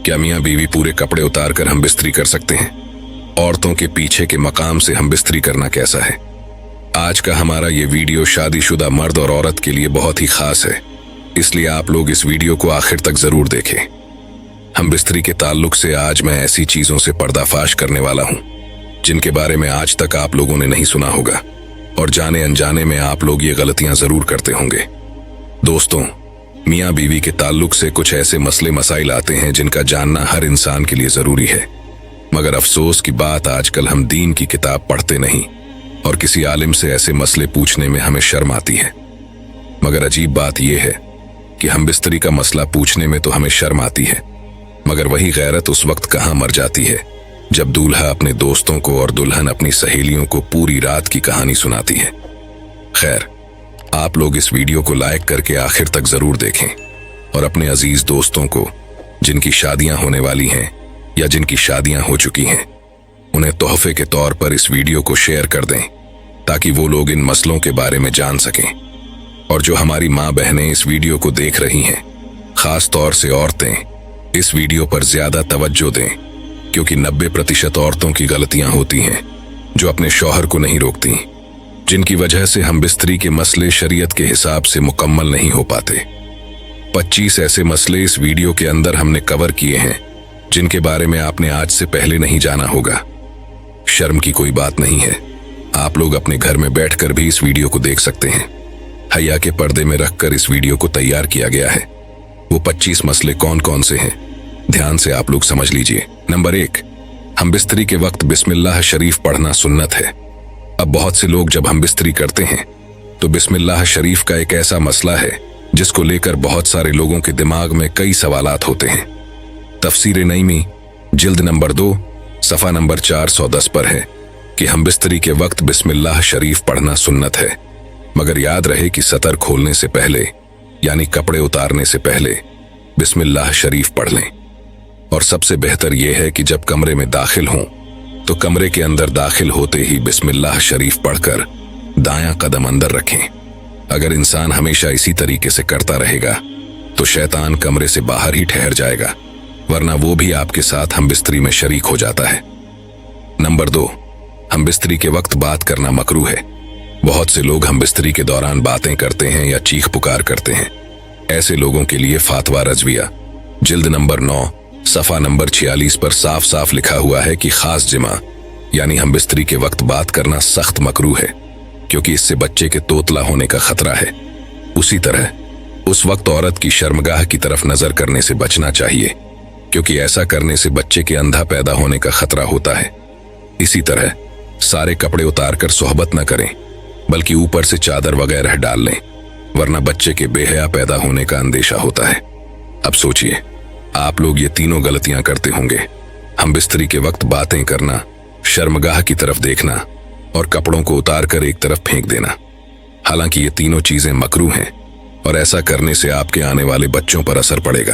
क्या मियाँ बीवी पूरे कपड़े उतार कर हम बिस्तरी कर सकते हैं? औरतों के पीछे के मकाम से हम बिस्तरी करना कैसा है? आज का हमारा ये वीडियो शादीशुदा मर्द और औरत के लिए बहुत ही खास है, इसलिए आप लोग इस वीडियो को आखिर तक जरूर देखें। हम बिस्तरी के ताल्लुक से आज मैं ऐसी चीजों से पर्दाफाश करने वाला हूं जिनके बारे में आज तक आप लोगों ने नहीं सुना होगा, और जाने अनजाने में आप लोग ये गलतियां जरूर करते होंगे। दोस्तों, मियाँ बीवी के ताल्लुक से कुछ ऐसे मसले मसाइल आते हैं जिनका जानना हर इंसान के लिए जरूरी है, मगर अफसोस की बात आजकल हम दीन की किताब पढ़ते नहीं और किसी आलिम से ऐसे मसले पूछने में हमें शर्म आती है। मगर अजीब बात यह है कि हम बिस्तरी का मसला पूछने में तो हमें शर्म आती है, मगर वही गैरत उस वक्त कहाँ मर जाती है जब दूल्हा अपने दोस्तों को और दुल्हन अपनी सहेलियों को पूरी रात की कहानी सुनाती है। खैर, आप लोग इस वीडियो को लाइक करके आखिर तक जरूर देखें और अपने अजीज दोस्तों को जिनकी शादियां होने वाली हैं या जिनकी शादियां हो चुकी हैं, उन्हें तोहफे के तौर पर इस वीडियो को शेयर कर दें ताकि वो लोग इन मसलों के बारे में जान सकें। और जो हमारी माँ बहनें इस वीडियो को देख रही हैं, खास तौर से औरतें, इस वीडियो पर ज्यादा तवज्जो दें, क्योंकि 90% औरतों की गलतियां होती हैं जो अपने शौहर को नहीं रोकती, जिनकी वजह से हम बिस्तरी के मसले शरीयत के हिसाब से मुकम्मल नहीं हो पाते। 25 ऐसे मसले इस वीडियो के अंदर हमने कवर किए हैं जिनके बारे में आपने आज से पहले नहीं जाना होगा। शर्म की कोई बात नहीं है, आप लोग अपने घर में बैठकर भी इस वीडियो को देख सकते हैं। हया के पर्दे में रखकर इस वीडियो को तैयार किया गया है। वो 25 मसले कौन कौन से हैं, ध्यान से आप लोग समझ लीजिए। नंबर 1, हम बिस्तरी के वक्त बिस्मिल्लाह शरीफ पढ़ना सुन्नत है। अब बहुत से लोग जब हम बिस्तरी करते हैं तो बिस्मिल्लाह शरीफ का एक ऐसा मसला है जिसको लेकर बहुत सारे लोगों के दिमाग में कई सवालात होते हैं। तफसीर नईमी जिल्द नंबर 2 सफ़ा नंबर 410 पर है कि हम बिस्तरी के वक्त बिस्मिल्लाह शरीफ पढ़ना सुन्नत है, मगर याद रहे कि सतर खोलने से पहले यानी कपड़े उतारने से पहले बिस्मिल्लाह शरीफ पढ़ लें। और सबसे बेहतर यह है कि जब कमरे में दाखिल हों तो कमरे के अंदर दाखिल होते ही बिस्मिल्लाह शरीफ पढ़कर दायां कदम अंदर रखें। अगर इंसान हमेशा इसी तरीके से करता रहेगा तो शैतान कमरे से बाहर ही ठहर जाएगा, वरना वो भी आपके साथ हम बिस्तरी में शरीक हो जाता है। नंबर 2, हम बिस्तरी के वक्त बात करना मकरूह है। बहुत से लोग हम बिस्तरी के दौरान बातें करते हैं या चीख पुकार करते हैं। ऐसे लोगों के लिए फातवा रजविया जिल्द नंबर 9 सफ़ा नंबर 46 पर साफ साफ लिखा हुआ है कि खास जिमा यानी हम बिस्तरी के वक्त बात करना सख्त मकरूह है, क्योंकि इससे बच्चे के तोतला होने का खतरा है। उसी तरह उस वक्त औरत की शर्मगाह की तरफ नजर करने से बचना चाहिए, क्योंकि ऐसा करने से बच्चे के अंधा पैदा होने का खतरा होता है। इसी तरह सारे कपड़े उतार कर सोहबत न करें, बल्कि ऊपर से चादर वगैरह डाल लें, वरना बच्चे के बेहया पैदा होने का अंदेशा होता है। अब सोचिए, आप लोग ये तीनों गलतियां करते होंगे। हम बिस्तरी के वक्त बातें करना, शर्मगाह की तरफ देखना और कपड़ों को उतार कर एक तरफ फेंक देना। हालांकि ये तीनों चीजें मकरूह हैं और ऐसा करने से आपके आने वाले बच्चों पर असर पड़ेगा।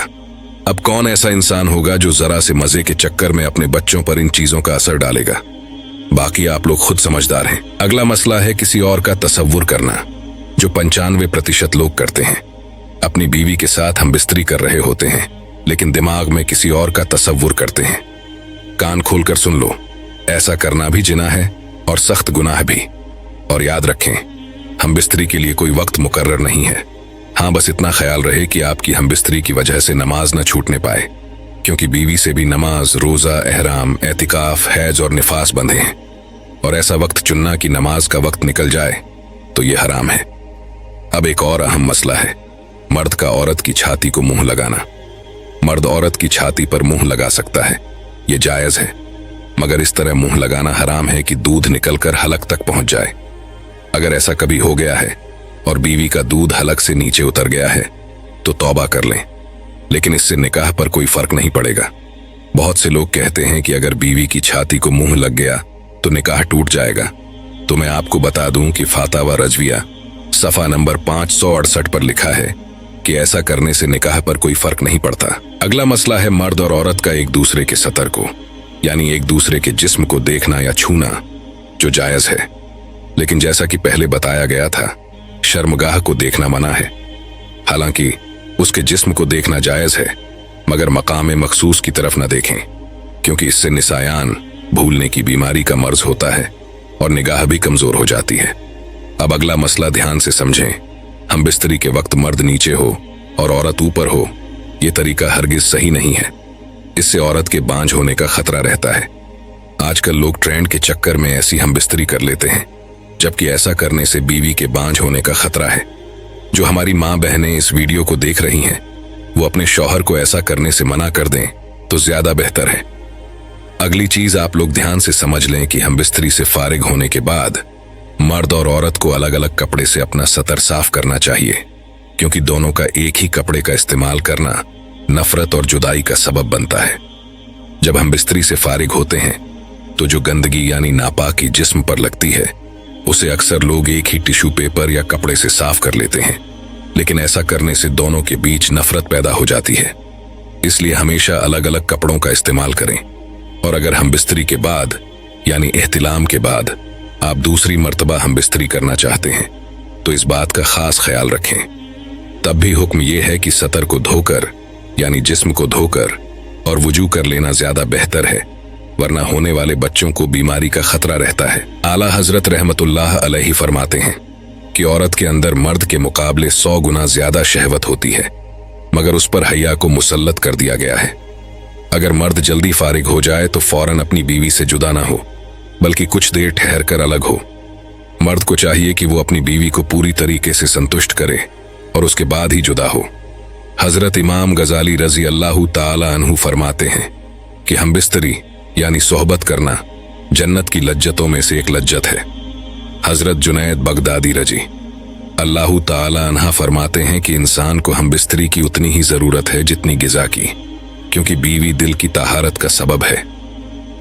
अब कौन ऐसा इंसान होगा जो जरा से मजे के चक्कर में अपने बच्चों पर इन चीजों का असर डालेगा? बाकी आप लोग खुद समझदार हैं। अगला मसला है किसी और का तसव्वुर करना, जो 95% लोग करते हैं। अपनी बीवी के साथ हम बिस्तरी कर रहे होते हैं, लेकिन दिमाग में किसी और का तसव्वुर करते हैं। कान खोलकर सुन लो, ऐसा करना भी जिना है और सख्त गुनाह भी। और याद रखें, हम बिस्तरी के लिए कोई वक्त मुकर्रर नहीं है। हाँ, बस इतना ख्याल रहे कि आपकी हम बिस्तरी की वजह से नमाज न छूटने पाए, क्योंकि बीवी से भी नमाज, रोजा, एहराम, एतिकाफ, हैज और निफास बंधे हैं, और ऐसा वक्त चुनना कि नमाज का वक्त निकल जाए तो ये हराम है। अब एक और अहम मसला है, मर्द का औरत की छाती को मुंह लगाना। मर्द औरत की छाती पर मुंह लगा सकता है, ये जायज है, मगर इस तरह मुंह लगाना हराम है कि दूध निकलकर हलक तक पहुंच जाए। अगर ऐसा कभी हो गया है और बीवी का दूध हलक से नीचे उतर गया है तो तौबा कर लें, लेकिन इससे निकाह पर कोई फर्क नहीं पड़ेगा। बहुत से लोग कहते हैं कि अगर बीवी की छाती को मुंह लग गया तो निकाह टूट जाएगा, तो मैं आपको बता दूं कि फातावा रजविया सफ़ा नंबर 568 पर लिखा है कि ऐसा करने से निकाह पर कोई फर्क नहीं पड़ता। अगला मसला है मर्द और औरत का एक दूसरे के सतर को यानी एक दूसरे के जिस्म को देखना या छूना, जो जायज है, लेकिन जैसा कि पहले बताया गया था, शर्मगाह को देखना मना है। हालांकि उसके जिस्म को देखना जायज है, मगर मकाम मखसूस की तरफ न देखें, क्योंकि इससे निसायान भूलने की बीमारी का मर्ज होता है और निगाह भी कमजोर हो जाती है। अब अगला मसला ध्यान से समझें। हम बिस्तरी के वक्त मर्द नीचे हो और औरत ऊपर हो, ये तरीका हरगिज सही नहीं है। इससे औरत के बांझ होने का खतरा रहता है। आजकल लोग ट्रेंड के चक्कर में ऐसी हम बिस्तरी कर लेते हैं, जबकि ऐसा करने से बीवी के बांझ होने का खतरा है। जो हमारी माँ बहनें इस वीडियो को देख रही हैं, वो अपने शौहर को ऐसा करने से मना कर दें तो ज्यादा बेहतर है। अगली चीज आप लोग ध्यान से समझ लें कि हम बिस्तरी से फारिग होने के बाद मर्द और औरत को अलग अलग कपड़े से अपना सतर साफ करना चाहिए, क्योंकि दोनों का एक ही कपड़े का इस्तेमाल करना नफरत और जुदाई का सबब बनता है। जब हम बिस्तरी से फारिग होते हैं तो जो गंदगी यानी नापाकी जिस्म पर लगती है, उसे अक्सर लोग एक ही टिश्यू पेपर या कपड़े से साफ कर लेते हैं, लेकिन ऐसा करने से दोनों के बीच नफरत पैदा हो जाती है। इसलिए हमेशा अलग अलग कपड़ों का इस्तेमाल करें। और अगर हम बिस्तरी के बाद यानी एहतिलाम के बाद आप दूसरी मर्तबा हम बिस्तरी करना चाहते हैं, तो इस बात का खास ख्याल रखें। तब भी हुक्म यह है कि सतर को धोकर यानी जिस्म को धोकर और वुजू कर लेना ज्यादा बेहतर है, वरना होने वाले बच्चों को बीमारी का खतरा रहता है। आला हजरत रहमतुल्लाह अलैहि फरमाते हैं कि औरत के अंदर मर्द के मुकाबले 100 गुना ज्यादा शहवत होती है, मगर उस पर हया को मुसल्लत कर दिया गया है। अगर मर्द जल्दी फारिग हो जाए तो फौरन अपनी बीवी से जुदा ना हो, बल्कि कुछ देर ठहर कर अलग हो। मर्द को चाहिए कि वो अपनी बीवी को पूरी तरीके से संतुष्ट करे और उसके बाद ही जुदा हो। हजरत इमाम गजाली रजी अल्लाह ताला अन्हु फरमाते हैं कि हम बिस्तरी यानी सोहबत करना जन्नत की लज्जतों में से एक लज्जत है। हजरत जुनैद बगदादी रजी अल्लाह ताला अन्हा फरमाते हैं कि इंसान को हम बिस्तरी की उतनी ही जरूरत है जितनी गिजा की, क्योंकि बीवी दिल की तहारत का सबब है।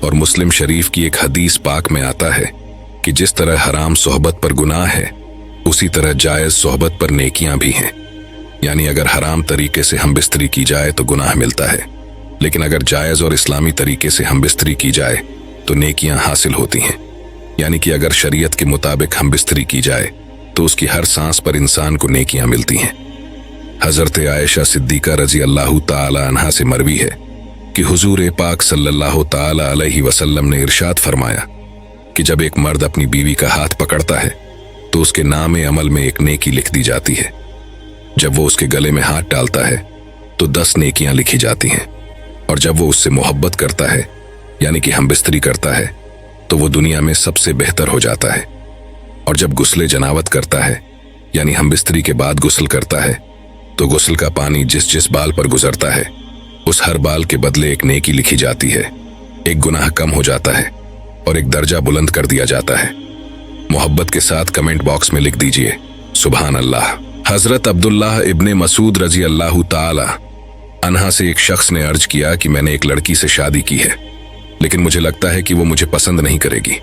और मुस्लिम शरीफ की एक हदीस पाक में आता है कि जिस तरह हराम सोहबत पर गुनाह है, उसी तरह जायज सोहबत पर नेकियां भी हैं। यानी अगर हराम तरीके से हम बिस्तरी की जाए तो गुनाह मिलता है, लेकिन अगर जायज और इस्लामी तरीके से हम बिस्तरी की जाए तो नेकियां हासिल होती हैं। यानी कि अगर शरीयत के मुताबिक हम बिस्तरी की जाए तो उसकी हर सांस पर इंसान को नेकियां मिलती हैं। हजरत आयशा सिद्दीका रजी अल्लाह ताला अन्हा से मरवी है कि हुजूर पाक सल्लल्लाहु ताला अलैहि वसल्लम ने इरशाद फरमाया कि जब एक मर्द अपनी बीवी का हाथ पकड़ता है तो उसके नामे अमल में एक नेकी लिख दी जाती है। जब वो उसके गले में हाथ डालता है तो 10 नेकियां लिखी जाती हैं, और जब वो उससे मोहब्बत करता है यानी कि हम बिस्तरी करता है तो वो दुनिया में सबसे बेहतर हो जाता है। और जब गुस्ले जनावत करता है यानी हम बिस्तरी के बाद गुस्ल करता है तो गुस्ल का पानी जिस जिस बाल पर गुजरता है, उस हर बाल के बदले एक नेकी लिखी जाती है। एक गुनाह कम हो जाता है और एक दर्जा बुलंद कर दिया जाता है। मोहब्बत के साथ कमेंट बॉक्स में लिख दीजिए सुभान अल्लाह। हजरत अब्दुल्लाह इब्ने मसूद रजी अल्लाह ताला अन्हा से एक शख्स ने अर्ज किया कि मैंने एक लड़की से शादी की है, लेकिन मुझे लगता है कि वो मुझे पसंद नहीं करेगी।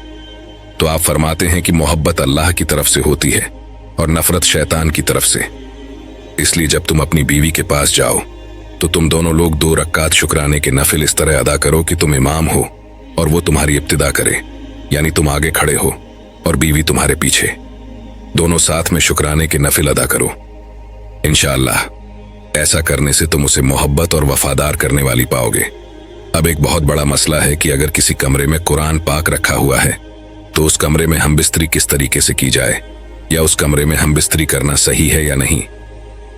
तो आप फरमाते हैं कि मोहब्बत अल्लाह की तरफ से होती है और नफरत शैतान की तरफ से। इसलिए जब तुम अपनी बीवी के पास जाओ तो तुम दोनों लोग 2 रक्कात शुक्राने के नफिल इस तरह अदा करो कि तुम इमाम हो और वो तुम्हारी इब्तिदा करे, यानी तुम आगे खड़े हो और बीवी तुम्हारे पीछे। दोनों साथ में शुक्राने के नफिल अदा करो। इंशाअल्लाह ऐसा करने से तुम उसे मोहब्बत और वफादार करने वाली पाओगे। अब एक बहुत बड़ा मसला है कि अगर किसी कमरे में कुरान पाक रखा हुआ है तो उस कमरे में हम बिस्तरी किस तरीके से की जाए, या उस कमरे में हम बिस्तरी करना सही है या नहीं।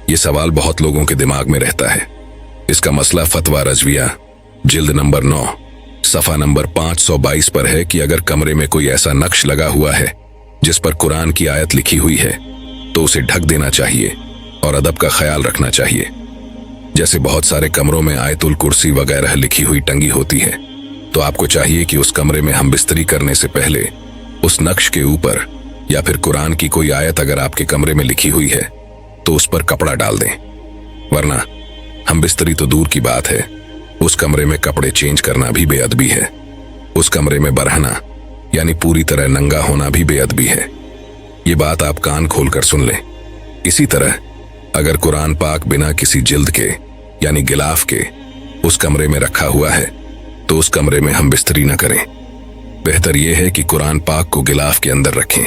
ये सवाल बहुत लोगों के दिमाग में रहता है। इसका मसला फतवा रजविया जिल्द नंबर 9 सफा नंबर 522 पर है कि अगर कमरे में कोई ऐसा नक्श लगा हुआ है जिस पर कुरान की आयत लिखी हुई है तो उसे ढक देना चाहिए और अदब का ख्याल रखना चाहिए। जैसे बहुत सारे कमरों में आयतुल कुर्सी वगैरह लिखी हुई टंगी होती है, तो आपको चाहिए कि उस कमरे में हम बिस्तरी करने से पहले उस नक्श के ऊपर या फिर कुरान की कोई आयत अगर आपके कमरे में लिखी हुई है तो उस पर कपड़ा डाल दें। वरना हम बिस्तरी तो दूर की बात है, उस कमरे में कपड़े चेंज करना भी बेअदबी है। उस कमरे में बरहना यानी पूरी तरह नंगा होना भी बेअदबी है। ये बात आप कान खोलकर सुन लें। इसी तरह अगर कुरान पाक बिना किसी जिल्द के यानी गिलाफ के उस कमरे में रखा हुआ है तो उस कमरे में हम बिस्तरी न करें। बेहतर यह है कि कुरान पाक को गिलाफ के अंदर रखें,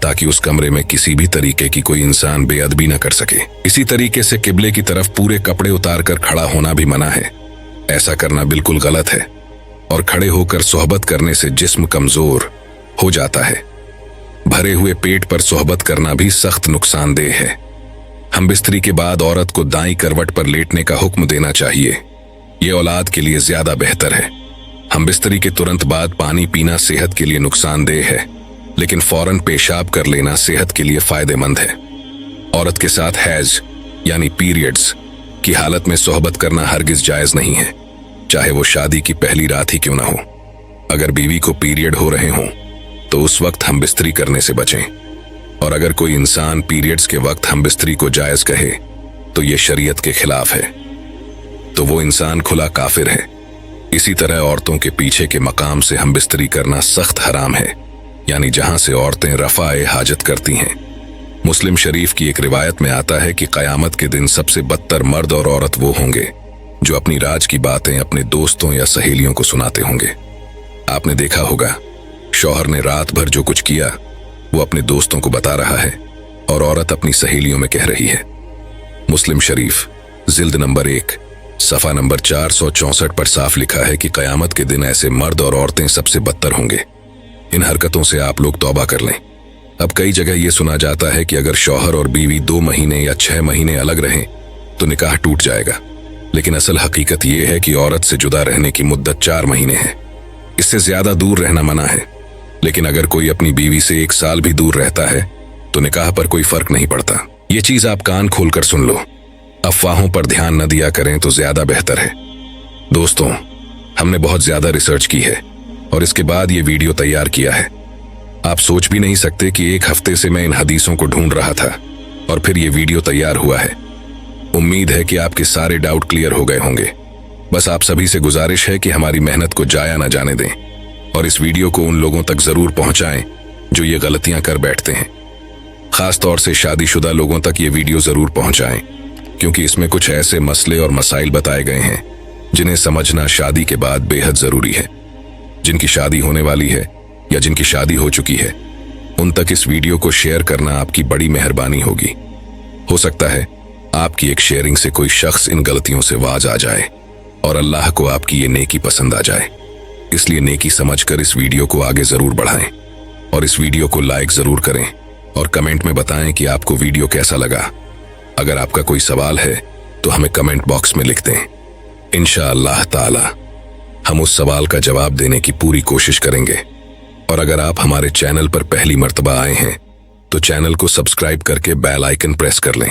ताकि उस कमरे में किसी भी तरीके की कोई इंसान बेअदबी न कर सके। इसी तरीके से किबले की तरफ पूरे कपड़े उतार कर खड़ा होना भी मना है। ऐसा करना बिल्कुल गलत है और खड़े होकर सोहबत करने से जिस्म कमजोर हो जाता है। भरे हुए पेट पर सोहबत करना भी सख्त नुकसानदेह है। हम बिस्तरी के बाद औरत को दाईं करवट पर लेटने का हुक्म देना चाहिए। ये औलाद के लिए ज्यादा बेहतर है। हम बिस्तरी के तुरंत बाद पानी पीना सेहत के लिए नुकसानदेह है, लेकिन फौरन पेशाब कर लेना सेहत के लिए फायदेमंद है। औरत के साथ हैज यानी पीरियड्स की हालत में सोहबत करना हरगिज जायज नहीं है, चाहे वो शादी की पहली रात ही क्यों ना हो। अगर बीवी को पीरियड हो रहे हों तो उस वक्त हम बिस्तरी करने से बचें, और अगर कोई इंसान पीरियड्स के वक्त हम बिस्तरी को जायज कहे तो ये शरीयत के खिलाफ है, तो वो इंसान खुला काफिर है। इसी तरह औरतों के पीछे के मकाम से हम बिस्तरी करना सख्त हराम है, यानी जहां से औरतें रफाए हाजत करती हैं। मुस्लिम शरीफ की एक रिवायत में आता है कि कयामत के दिन सबसे बदतर मर्द और औरत वो होंगे जो अपनी राज की बातें अपने दोस्तों या सहेलियों को सुनाते होंगे। आपने देखा होगा, शौहर ने रात भर जो कुछ किया वो अपने दोस्तों को बता रहा है और औरत अपनी सहेलियों में कह रही है। मुस्लिम शरीफ जिल्द नंबर 1 सफा नंबर 464 पर साफ लिखा है कि कयामत के दिन ऐसे मर्द और औरतें सबसे बदतर होंगे। इन हरकतों से आप लोग तौबा कर लें। अब कई जगह ये सुना जाता है कि अगर शौहर और बीवी 2 महीने या 6 महीने अलग रहें तो निकाह टूट जाएगा, लेकिन असल हकीकत ये है कि औरत से जुदा रहने की मुद्दत 4 महीने है। इससे ज्यादा दूर रहना मना है, लेकिन अगर कोई अपनी बीवी से 1 साल भी दूर रहता है तो निकाह पर कोई फर्क नहीं पड़ता। ये चीज आप कान खोलकर सुन लो। अफवाहों पर ध्यान न दिया करें तो ज्यादा बेहतर है। दोस्तों, हमने बहुत ज्यादा रिसर्च की है और इसके बाद ये वीडियो तैयार किया है। आप सोच भी नहीं सकते कि 1 हफ्ते से मैं इन हदीसों को ढूंढ रहा था और फिर ये वीडियो तैयार हुआ है। उम्मीद है कि आपके सारे डाउट क्लियर हो गए होंगे। बस आप सभी से गुजारिश है कि हमारी मेहनत को जाया न जाने दें और इस वीडियो को उन लोगों तक जरूर पहुंचाएं जो ये गलतियां कर बैठते हैं। खास तौर से शादीशुदा लोगों तक ये वीडियो जरूर पहुंचाएं, क्योंकि इसमें कुछ ऐसे मसले और मसाइल बताए गए हैं जिन्हें समझना शादी के बाद बेहद जरूरी है। जिनकी शादी होने वाली है या जिनकी शादी हो चुकी है, उन तक इस वीडियो को शेयर करना आपकी बड़ी मेहरबानी होगी। हो सकता है आपकी एक शेयरिंग से कोई शख्स इन गलतियों से वाज आ जाए और अल्लाह को आपकी ये नेकी पसंद आ जाए। इसलिए नेकी समझकर इस वीडियो को आगे जरूर बढ़ाएं और इस वीडियो को लाइक जरूर करें और कमेंट में बताएं कि आपको वीडियो कैसा लगा। अगर आपका कोई सवाल है तो हमें कमेंट बॉक्स में लिख दें। इंशाअल्लाह ताला हम उस सवाल का जवाब देने की पूरी कोशिश करेंगे। और अगर आप हमारे चैनल पर पहली मर्तबा आए हैं तो चैनल को सब्सक्राइब करके बेल आइकन प्रेस कर लें।